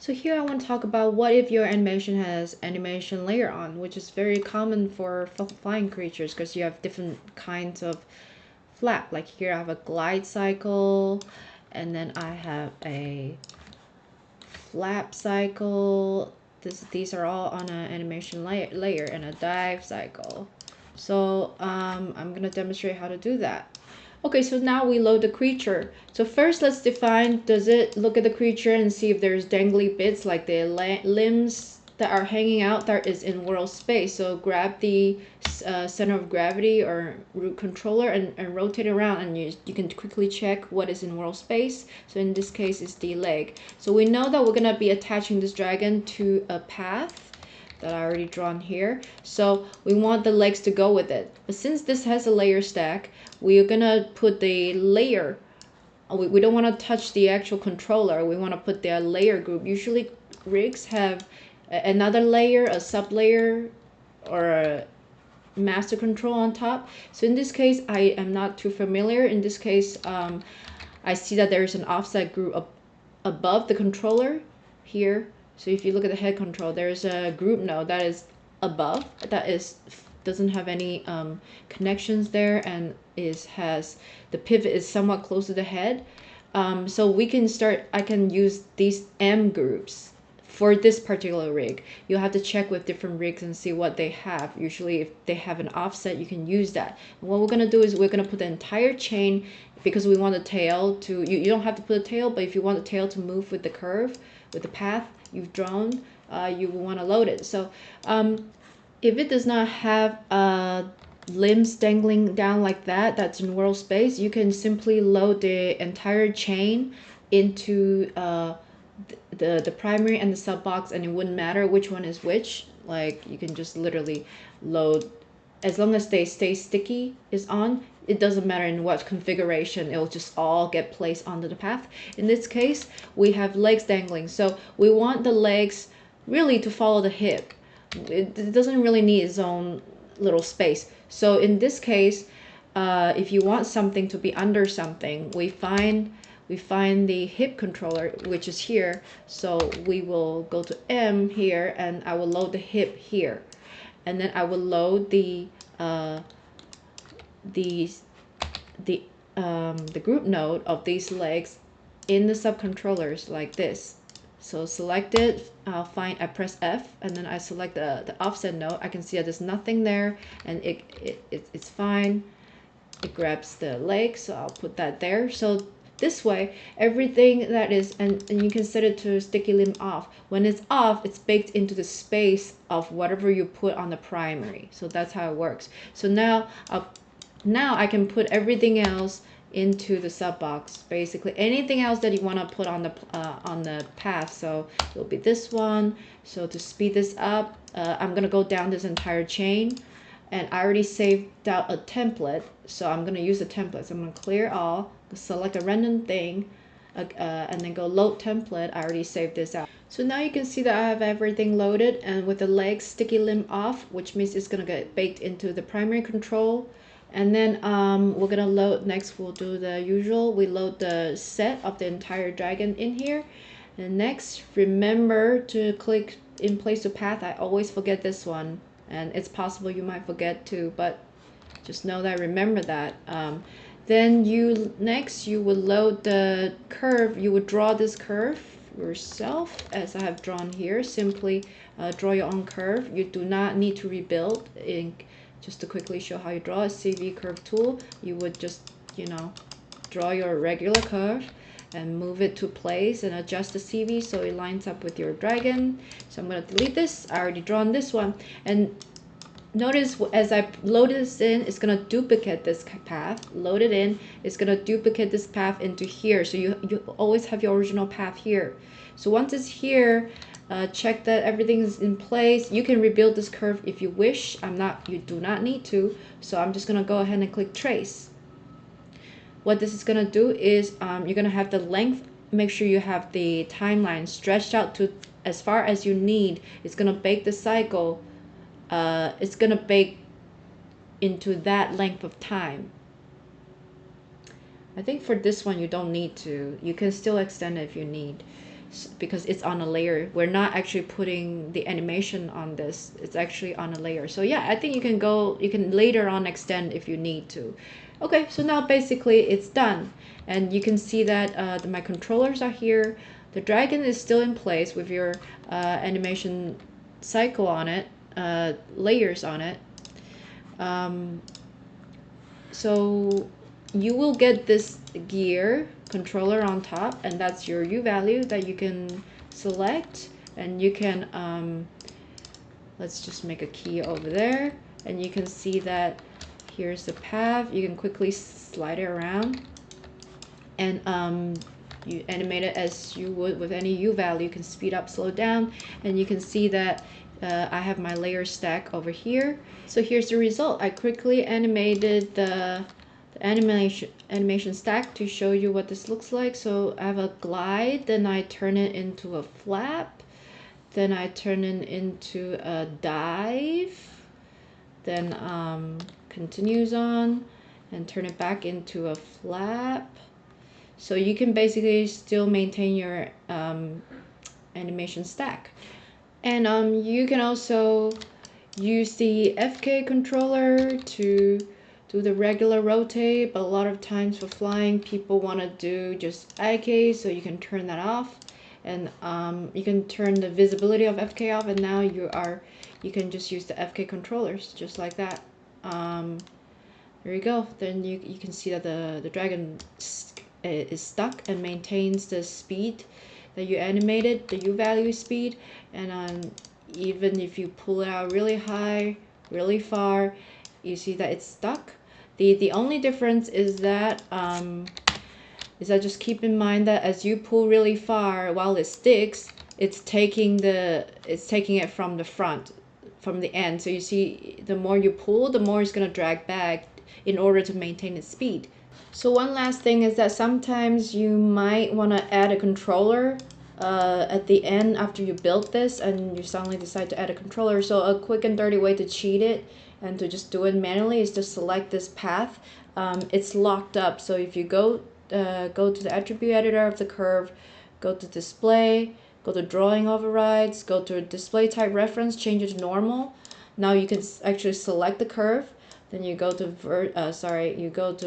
So here I want to talk about what if your animation has animation layer on, which is very common for flying creatures because you have different kinds of flap. Like here I have a glide cycle, and then I have a flap cycle. These are all on an animation layer and a dive cycle. So I'm gonna demonstrate how to do that. Okay, so now we load the creature. So first let's define, does it look at the creature and see if there's dangly bits like the limbs that are hanging out that is in world space. So grab the center of gravity or root controller and rotate it around, and you can quickly check what is in world space. So in this case it's the leg. So we know that we're gonna be attaching this dragon to a path that I already drawn here. So we want the legs to go with it. But since this has a layer stack, we are gonna put the layer. We don't want to touch the actual controller. We want to put the layer group. Usually rigs have another layer, a sub layer, or a master control on top. So in this case, I am not too familiar. In this case, I see that there's an offset group above the controller here. So if you look at the head control, there's a group node that is above, that doesn't have any connections there, and has the pivot is somewhat close to the head. So we can start, I can use these M groups for this particular rig. You'll have to check with different rigs and see what they have. Usually if they have an offset, you can use that. And what we're gonna do is we're gonna put the entire chain, because we want the tail to, you don't have to put a tail, but if you want the tail to move with the curve, with the path you've drawn, you will want to load it. So if it does not have limbs dangling down like that, that's in world space, you can simply load the entire chain into the primary and the sub box, and it wouldn't matter which one is which. Like you can just literally load, as long as they stay sticky is on, it doesn't matter in what configuration, it will just all get placed onto the path. In this case, we have legs dangling, so we want the legs really to follow the hip. It doesn't really need its own little space. So in this case, if you want something to be under something, we find the hip controller, which is here. So we will go to M here, and I will load the hip here, and then I will load the group node of these legs in the subcontrollers like this. So select it, I press F, and then I select the offset node. I can see that there's nothing there, and it's fine. It grabs the leg, so I'll put that there. So this way, everything that is, and you can set it to sticky limb off. When it's off, it's baked into the space of whatever you put on the primary. So that's how it works. So now I can put everything else into the sub box. Basically anything else that you want to put on the path. So it'll be this one. So to speed this up, I'm gonna go down this entire chain, and I already saved out a template, so I'm gonna use the template. So I'm gonna clear all, select a random thing, and then go load template. I already saved this out. So now you can see that I have everything loaded, and with the legs sticky limb off, which means it's gonna get baked into the primary control. And then we're gonna load, next we'll do the usual, we load the set of the entire dragon in here. And next, remember to click in place to path. I always forget this one, and it's possible you might forget too, but just know that, remember that. Then next you will load the curve. You would draw this curve yourself, as I have drawn here. Simply draw your own curve. You do not need to rebuild. Just to quickly show how you draw a CV curve tool, you would just, draw your regular curve and move it to place and adjust the CV so it lines up with your dragon. So I'm going to delete this. I already drawn this one, and notice as I load this in, it's going to duplicate this path. Load it in, it's going to duplicate this path into here. So you always have your original path here. So once it's here, check that everything is in place. You can rebuild this curve if you wish. You do not need to. So I'm just going to go ahead and click trace. What this is going to do is you're going to have the length. Make sure you have the timeline stretched out to as far as you need. It's going to bake the cycle. It's going to bake into that length of time. I think for this one you don't need to. You can still extend it if you need. because it's on a layer. We're not actually putting the animation on this, it's actually on a layer. So yeah, I think you can later on extend if you need to. Okay, so now basically it's done, and you can see that my controllers are here. The dragon is still in place with your animation cycle on it, layers on it. So you will get this gear controller on top, and that's your U value that you can select, and you can let's just make a key over there, and you can see that here's the path. You can quickly slide it around, and you animate it as you would with any U value. You can speed up, slow down, and you can see that I have my layer stack over here. So here's the result. I quickly animated the animation stack to show you what this looks like. So I have a glide, then I turn it into a flap, then I turn it into a dive, then continues on, and turn it back into a flap. So you can basically still maintain your animation stack. And you can also use the FK controller to do the regular rotate, but a lot of times for flying, people want to do just IK, so you can turn that off, and you can turn the visibility of FK off, and now you can just use the FK controllers just like that. There you go. Then you can see that the dragon is stuck and maintains the speed that you animated, the U value speed, and even if you pull it out really high, really far, you see that it's stuck. The only difference is that just keep in mind that as you pull really far while it sticks, it's taking it from the front, from the end. So you see, the more you pull, the more it's gonna drag back in order to maintain its speed. So one last thing is that sometimes you might want to add a controller at the end after you build this, and you suddenly decide to add a controller. So a quick and dirty way to cheat it and to just do it manually is to select this path. It's locked up, so if you go to the attribute editor of the curve, go to display, go to drawing overrides, go to display type reference, change it to normal. Now you can actually select the curve. Then you go to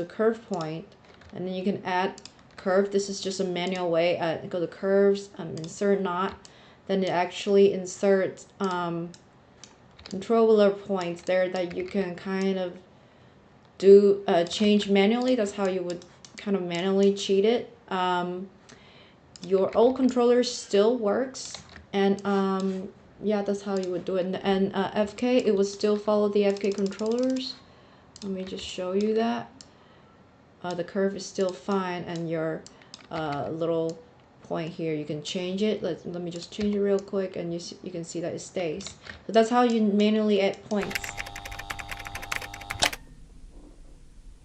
curve point, and then you can add curve. This is just a manual way. Go to curves, insert knot. Then it actually inserts controller points there that you can kind of do change manually. That's how you would kind of manually cheat it. Your old controller still works, and yeah, that's how you would do it. And FK, it would still follow the FK controllers. Let me just show you that. The curve is still fine, and your little point here, you can change it. Let me just change it real quick, and you can see that it stays. So that's how you manually add points.